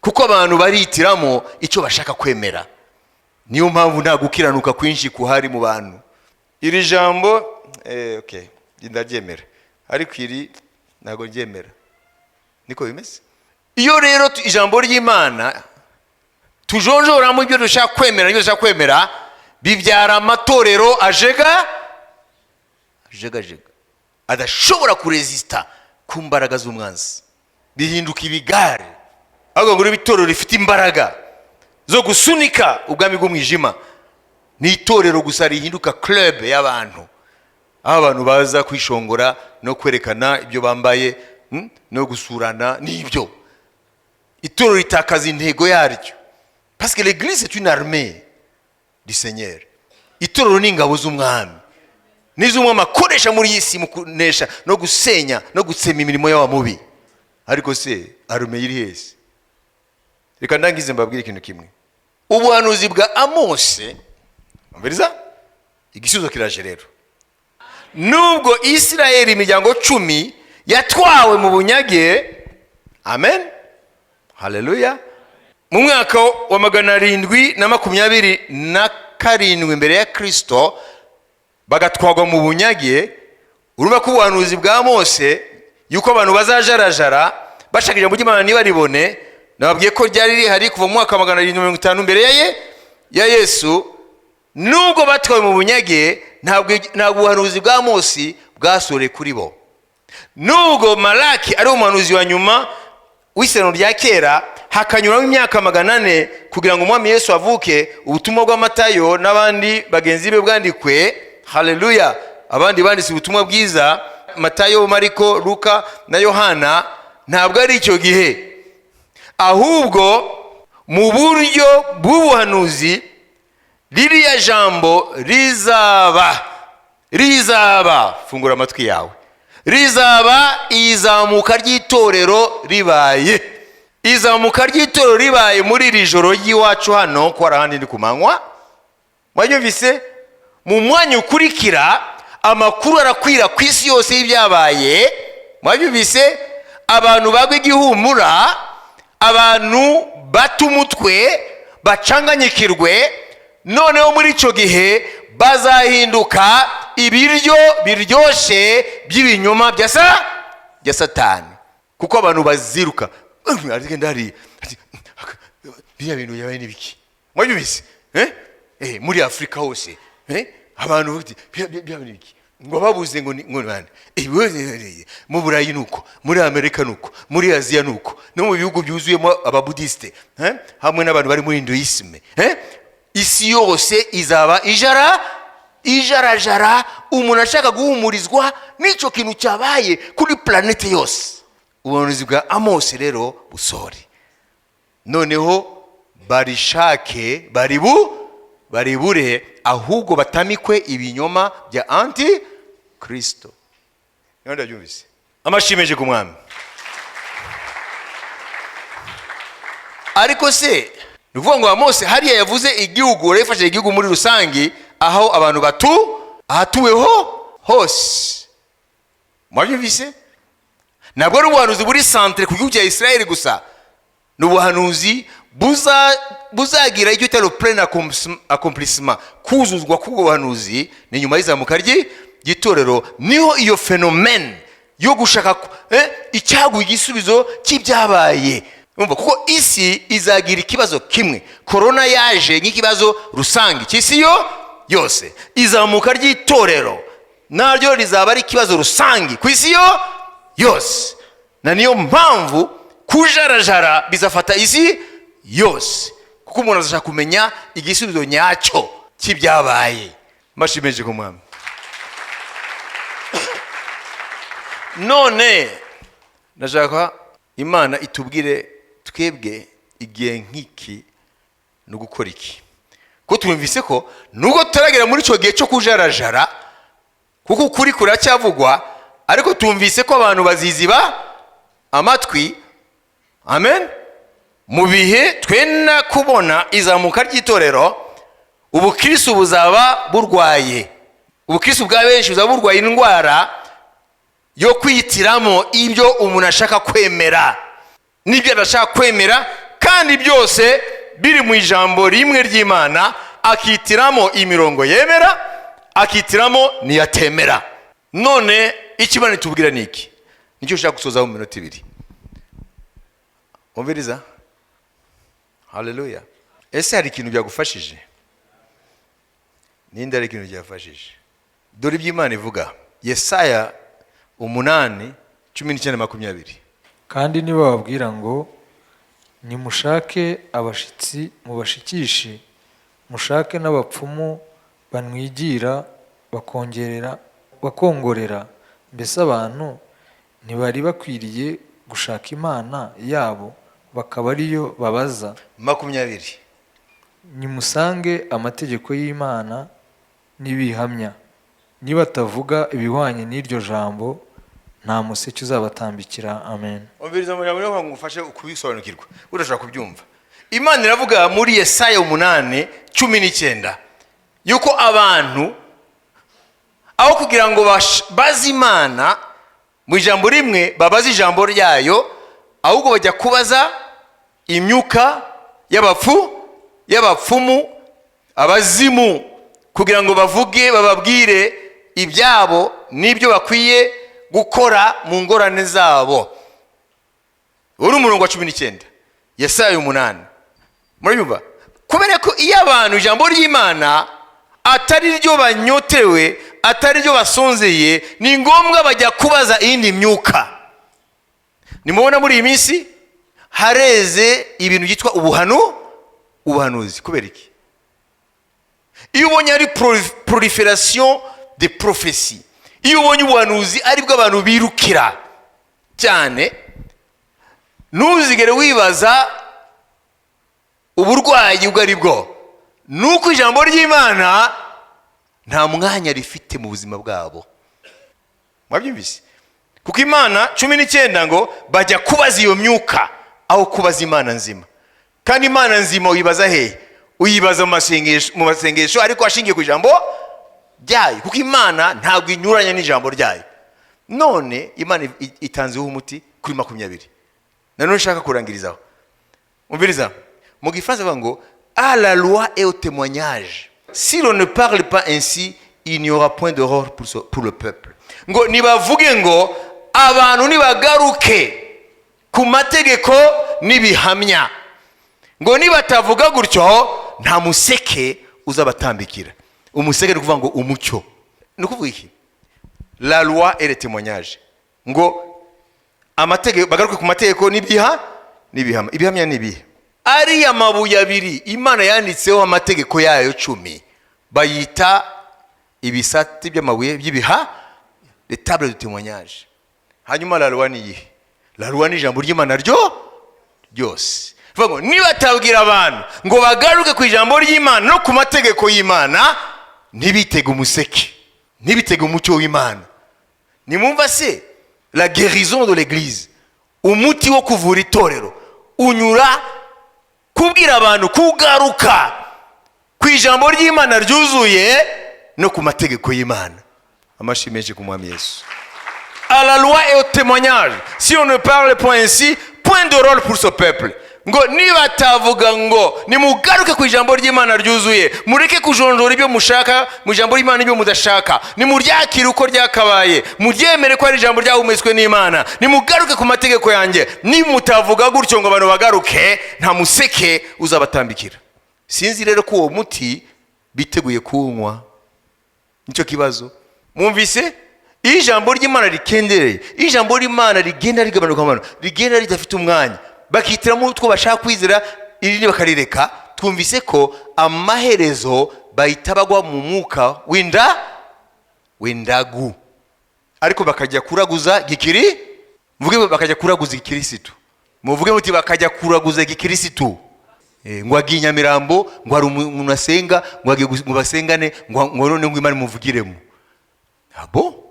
S1: kuko abantu baritiramo icyo bashaka kwemera. Niyo mpamvu nta gukiranuka kwinshi kuhari mu bantu. Iri jambo ndaryemera, ariko iri ntabwo ryemera. Niko bimeze. Iyo rero ijambo ry'Imana tujonjoramo ibyo dushaka kwemera, bibyara amatorero ajega, adashobora kuresista ku mbaraga z'umwanzi, bihinduka ibigare, ahubwo ngo itorero rifite imbaraga zo gusunika ubwami bw'umwijima. Ni itorero gusa rihinduka club y'abantu, aho abantu baza kwishongora no kwerekana ibyo bambaye, no gusurana n'ibyo. Itorero ritakaza intego yaryo, parce que l'église est une armée du Seigneur. Itorero ni ingabo z'umwami, n'iz'umwami akoresha muri iyi si mu kunesha no gusenya no gutsema imirimo y'abamubi. Ariko se armée iri hese? Reka ndangize mbabwire ikintu kimwe. Ubuhanuzi bwa Amose, mberiza igisubizo kiraje rero. Nubwo Isirayeli imiryango 10 yatwawe mu bunyage, amen, haleluya, mu mwaka wa 727 mbere ya Kristo bagatwagwa mu bunyage. Urumva ko ubuhanuzi bwa Mose yuko abantu bazajarajara bashaka ijambo ry'Imana ntibaribone, nababwiye ko ryari rihari kuva mu mwaka wa 750 mbere ya Yesu. Nubwo batwawe mu bunyage, ntabwo ubuhanuzi bwa Mose bwasoreye kuri bo. Nubwo Malaki ari umuhanuzi wa nyuma w'isezerano rya kera, hakanyuramo imyaka 400 kugira ngo umwami Yesu avuke, ubutumwa bwa Matayo n'abandi bagenzi be bwandikwe. Haleluya! Abandi banditse ubutumwa bwiza, Matayo, Mariko, Luka na Yohana. Ntabwo ari icyo gihe, ahubwo mu buryo bw'ubuhanuzi ririya jambo rizaba, fungura amatwi yawe, rizaba izamuka ry'itorero ribaye. Izamuka ry'itorero ribaye muri iri joro ry'iwacu hano, ko arahandi ndi kumanywa. Mwanyumvise? Mu mwanya ukurikira amakuru arakwira ku isi yose y'ibyabaye. Mwanyumvise? Abantu bagwa igihumura, abantu batumutwe, bacanganyikirwe. Noneho muri ico gihe bazahinduka ibiryo biryoshe by'ibinyoma bya Satani, kuko abantu baziruka. Biriya bintu yabaye n'ibiki? Mwanyumvise? Muri Afrika hose abantu biriya n'ibiki? Ngo babuze ngo bande mu Burayi nuko, muri Amerika nuko, muri Aziya nuko, no mu bihugu byuzuyemo ababudiste hamwe n'abantu bari muri Hinduisme. Isi yose izaba ijarajara. Umuntu ashaka guhumurizwa n'icyo kintu cyabaye kuri planete yose. Ubuhanuzi bwa Amosi rero busore. Noneho barishake baribure, ahubwo batamikwe ibinyoma bya Antikristo. Yonda byumvise? Amashimeje ku mwami. Ariko se nuvuga ngo Mose hariya yavuze igihugu, yarafashe igihugu muri rusangi, aho abantu ahatuweho hose. Mwanyumvise? Ntabwo ari ubuhanuzi buri centre ku gihugu cya Israel gusa. N'ubuhanuzi buzagira icyo cyitwa plein accomplissement, kuzuzwa k'ubwo buhanuzi ni nyuma y'izamuka ry'itorero. Niho iyo phenomene yo gushaka icyaguye igisubizo cy'ibyabaye. Umva, kuko isi izagira ikibazo kimwe. Corona yaje nk'ikibazo rusangi cy'isi yose. Izamuka ry'itorero naryo rizaba ari ikibazo rusangi ku isi yose. Na niyo mpamvu kujarajara bizafata isi yose, kuko umuntu azashaka kumenya igisubizo nyacyo cy'ibyabaye. Mashimeje ku mwami. None ndashaka Imana itubwire twebwe igihe nk'iki no gukora iki. Ko twumvise ko nubwo tutaragera muri cyo gihe cyo kujarajara, kuko ukuri kuracyavugwa, ariko tumvise ko abantu baziziba amatwi. Amen. Mu bihe twenda kubona izamuka ry'itorero, ubukristo buzaba burwaye. Ubukristo bwa benshi buzaba burwaye indwara yo kwiyitiramo ibyo umuntu ashaka kwemera n'ibyo adashaka kwemera, kandi byose biri mu ijambo rimwe ry'Imana. Akitiramo imirongo yemera, akitiramo niyatemera. None ikibane tubwira niki? Nicyo ushaka gusoza mu minota 2. Umviriza? Haleluya. Ese hari ikintu byagufashije? Ninde ari ikintu byafashije? Dore iby'Imana ivuga. Yesaya 8:19-20.
S2: Kandi niba babwira ngo nimushake abashitsi mubashikishe, mushake n'abapfumu banwigira bakongorera, mbese abantu ntibari bakwiriye gushaka Imana yabo bakaba ariyo babaza.
S1: 20.
S2: Nimusange amategeko y'Imana nibihamya, niba tavuga ibihwanye n'iryo jambo nta museke uzabatambikira. Amen.
S1: Umviriza umuryango ngo ngufashe kubisobanukirwa, urashaka kubyumva. Imana iravuga muri Yesaya 8:19 yuko abantu aho kugira ngo bazi Imana mu ijambo rimwe babaza ijambo ryayo, ahubwo bajya kubaza imyuka y'abapfumu, abazimu, kugira ngo bavuge bababwire ibyabo n'ibyo bakwiye gukora mu ngorane zabo. Uri umurongo wa 19 Yesaya 8. Murabumva? Kubera ko iyo abantu ijambo ry'Imana atari ryo banyotewe, atari ryo basonzeye, ni ngombwa bajya kubaza iyindi myuka. Nimubona muri iyi minsi hareze ibintu byitwa ubuhanuzi. Kubera iki? Iyo ubonye ari proliferation de prophétie, iyo ubonye ubuhanuzi ari bwo abantu birukira cyane, ntuzigere wibaza uburwayi ubwo ari bwo. Nuko ijambo ry'Imana nta mwanya rifite mu buzima bwabo. Mwabyumvise? Kuko Imana 19 ngo bajya kubaza iyo myuka aho kubaza Imana nzima. Kandi Imana nzima uyibaza hehe? Uyibaza mu masengesho ariko ashingiye ku ijambo ryayo. Kuko Imana ntabwo inyuranya n'ijambo ryayo. None Imana itanzeho umuti kuri 20. Nanone nshaka kurangirizaho. Umviriza. Mu Gifaransa bavuga ngo à la loi et au témoignage. Si l'on ne parle pas ainsi, il n'y aura point d'horreur pour le peuple. Ngo nibavuge ngo abantu nibagaruke ku mategeko nibihamya. Ngo nibatavuga gutyo nta museke uzabatambikira. Umuseke ni kuvuga ngo umucyo. Ni kuvuga iki? La loi et le témoignage. Ngo amategeko bagaruke ku mategeko nibihamya. Ibihamya nibihe? Ari amabuye abiri Imana yanditseho amategeko yayo 10 bayita ibisate by'amabuye by'ibiha, les tables de témoignage. Hanyuma la loi ni yihe? La loi ni ijambo ry'Imana ryose. Vuga ngo nibatabwira abantu ngo bagaruke ku ijambo ry'Imana no ku mategeko y'Imana, ntibitege umuseke, ntibitege umucyo w'Imana. Nimumva se la guérison de l'église, umuti wo kuvura itorero unyura kubwira abantu kugaruka ku ijambo ry'Imana ryuzuye no ku mategeko y'Imana. Amashimeje ku mwami Yesu. À la loi et au témoignage. Si on ne parle point ainsi, point de rôle pour ce peuple. Ngo nibatavuga ngo nimugaruke ku ijambo ry'Imana ryuzuye, mureke kujonjora ibyo mushaka mu ijambo ry'Imana ibyo mudashaka, nimuryakire uko ryakabaye, muryemere ko ari ijambo ryahumetswe n'Imana, nimugaruke ku mategeko yanjye. Nimutavuga gutyo ngo abantu bagaruke, nta museke uzabatambikira. Sinzi rero ko uwo muti biteguye kunywa. Nicyo kibazo. Mwumvise? Ijambo ry'Imana rikendereye, ijambo ry'Imana rigenda rigabanuka abantu, rigenda ridafite umwanya, bakitiramo utwo bashaka kwizera irindi bakarireka. Twumvise ko amaherezo bahita bagwa mu mwuka w'indagu, ariko bakajya kuraguza gikiri. Mvuge bakajya kuraguza igikirisitu. Muvuge muti bakajya kuraguza igikirisitu. Ngo agiye Nyamirambo, ngo hari umuntu asenga, ngo agiye ngo basengane, ngo none ngo Imana muvugiremo. Abo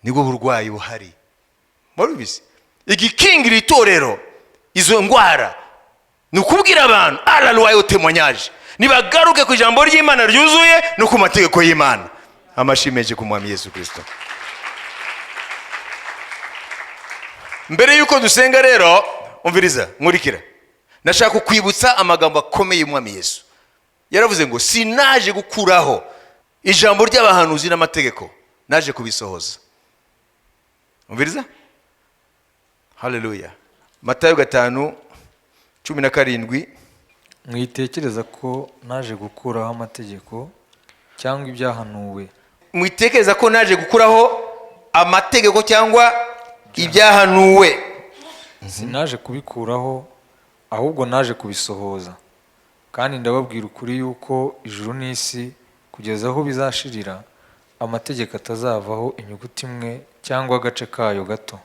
S1: nibwo burwayi buhari. Murubise igikingira itorero izo ngwara ni ukubwira abantu à la loi et au témoignage, nibagaruke ku ijambo ry'Imana ryuzuye no ku mategeko y'Imana. Amashimeje ku mwami Yesu Kristo. Mbere yuko dusenga rero, umviriza nkurikira, nashaka kwibutsa amagambo akomeye y'umwami Yesu. Yaravuze ngo sinaje gukuraho ijambo ry'abahanuzi n'amategeko, naje kubisohoza. Umviriza? Haleluya. Matayo 5:17.
S2: Mwitekereza ko naje gukuraho amategeko cyangwa ibyahanuwe?
S1: Mwitekereza ko naje gukuraho amategeko cyangwa ibyahanuwe?
S2: Sinaje kubikuraho, ahubwo naje kubisohoza. Kandi ndababwira ukuri yuko ijuru n'isi kugeza aho bizashirira, amategeko atazavaho inyuguti imwe cyangwa agace kayo gato,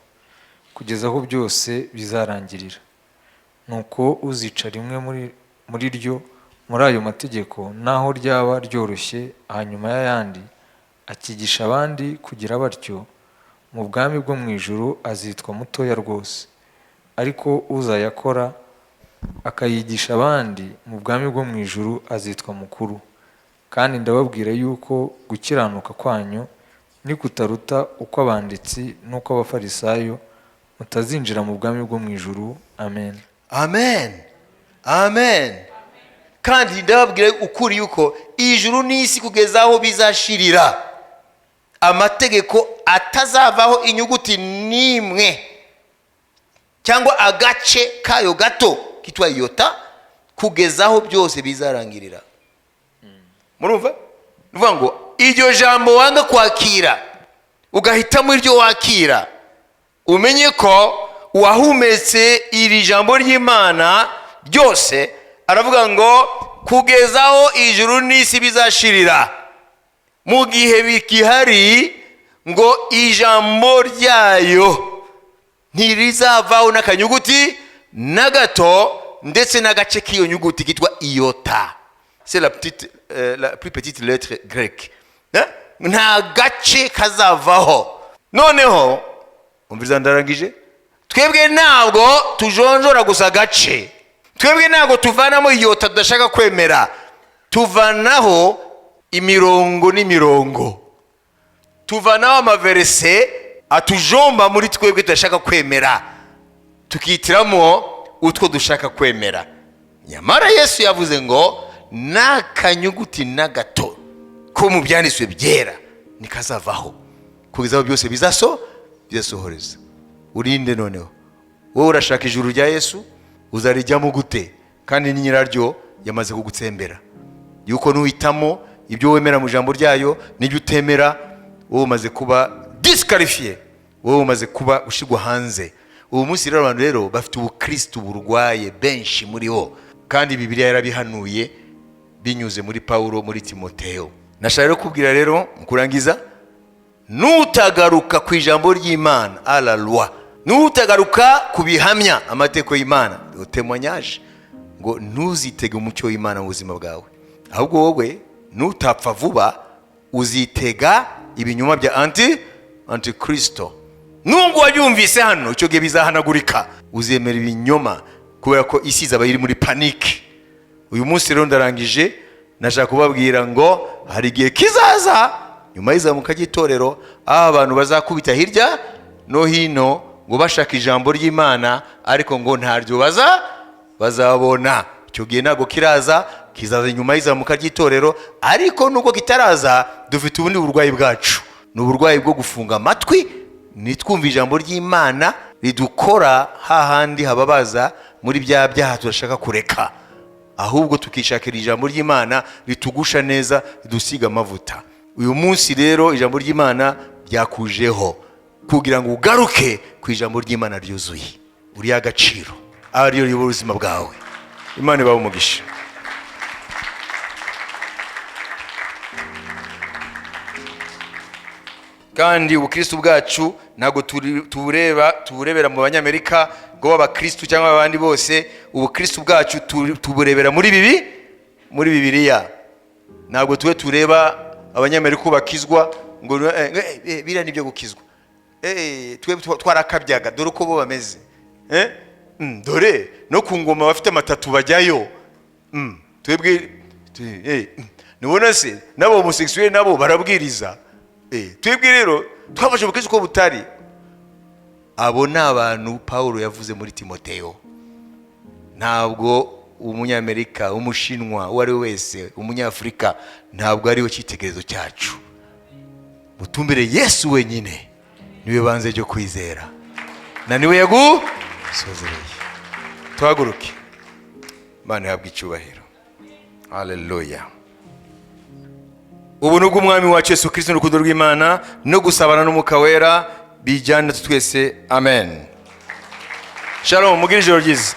S2: kugeza aho byose bizarangirira. Nuko uzica rimwe muri ryo muri ayo mategeko, naho ryaba ryoroshye hanyuma y'ayandi, akigisha abandi kugira batyo, mu bwami bwo mu ijuru azitwa mutoya rwose. Ariko uzayakora akayigisha abandi, mu bwami bwo mu ijuru azitwa mukuru. Kandi ndababwira yuko gukiranuka kwanyu nikutaruta uko abanditsi n'uko abafarisayo, mutazinjira mu bwami bwo mu ijuru. Amen.
S1: Amen. amen. Kandi ndababwira ukuri yuko ijuru n'isi kugeza aho bizashirira amategeko atazavaho inyuguti nimwe cyangwa agace kayo gato kitwa iota kugeza aho byose bizarangirira. Murumva? Nuvuga ngo iryo jambo wanga kwakira ugahitamo iryo wakira, umenye ko wahumetse iri jambo ry'Imana ryose. Aravuga ngo kugeza aho ijuru n'isi bizashirira, mu gihe bikihari ngo ijambo ryayo ntirizavaho n'akanyuguti na gato ndetse n'agace k'iyo nyuguti kitwa iota. C'est la plus petite lettre grecque. Nta gace kazavaho. Noneho umviriza ndarangije, twebwe ntabwo tujonjora gusa gace, twebwe ntabwo tuvanamo iota tudashaka kwemera, tuvanaho imirongo n'imirongo, tuvanaho amaverese atujomba muri twebwe tudashaka kwemera, tukitiramo utwo dushaka kwemera. Nyamara Yesu yavuze ngo n'akanyuguti na gato ko mu byanditswe byera nikazavaho kugeza aho byose bizasohoreza. Urinde noneho, wowe urashaka ijuru rya Yesu, uzarijyamo gute? Kandi ni nyiraryo yamaze kugutsembera yuko nuhitamo ibyo wemera mu jambo ryayo n'ibyo utemera, wowe umaze kuba disqualifié, wowe umaze kuba ushigwa hanze. Ubu munsi rero abantu rero bafite ubukristo burwaye benshi muri ho, kandi Bibiliya yarabihanuye binyuze muri Paulo muri Timoteyo. Nashaka rero kubwira rero kurangiza, nutagaruka ku ijambo ry'Imana à la loi, nutagaruka kubihamya amateko y'Imana, témoignage, ngo ntuzitege umucyo w'Imana mu buzima bwawe, ahubwo wowe nutapfa vuba uzitega ibinyoma bya antikristo. Nubwo wabyumvise hano icyo gihe bizahanagurika, uzemera ibinyoma kubera ko isi izaba iri muri panike. Uyu munsi rero ndarangije, nashaka kubabwira ngo hari igihe kizaza nyuma y'izamuka ry'itorero aho abantu bazakubita hirya no hino ngo bashaka ijambo ry'Imana, ariko ngo ntaryo bazabona. Icyo gihe ntabwo kiraza, kizaza nyuma y'izamuka ry'itorero. Ariko nubwo kitaraza, dufite ubundi burwayi bwacu, ni uburwayi bwo gufunga amatwi nitwumva ijambo ry'Imana ridukora hahandi hababaza muri bya byaha turashaka kureka, ahubwo tukishakira ijambo ry'Imana ritugusha neza, ridusiga amavuta. Uyu munsi rero ijambo ry'Imana byakujeho kugira ngo ugaruke ku ijambo ry'Imana ryuzuye, uri agaciro, ari ryo ubuzima bwawe. Imana ibahe umugisha. Kandi ubukristo bwacu ntabwo tuburebera mu Banyamerika ngo abakristo cyangwa abandi bose. Ubukristo bwacu tuburebera muri Bibiliya. Ntabwo tureba Abanyamerika bakizwa ngo biriya nibyo gukizwa. Twebwe twarakabyaga dore uko bo bameze. Dore no ku ngoma bafite amatatu bajyayo. Twebwe nibona se nabo homosexuel nabo barabwiriza. Twebwe rero twafashe ubukristo ko butari. Abo ni abantu Paulo yavuze muri Timoteyo. Ntabwo Umunyamerika, Umushinwa, uwo ari wese, Umunyafurika, ntabwo ari we cyitegerezo cyacu. Mutumbire Yesu wenyine, niwe banze ryo kwizera na niwe yagusozereye. Tuhaguruke, Imana ihabwe icyubahiro. Haleluya. Ubu nubwo umwami wacu Yesu Kristo n'urukundo rw'Imana no gusabana n'Umwuka Wera bijyana twese. Amen. Shalom, mugire ijoro ryiza.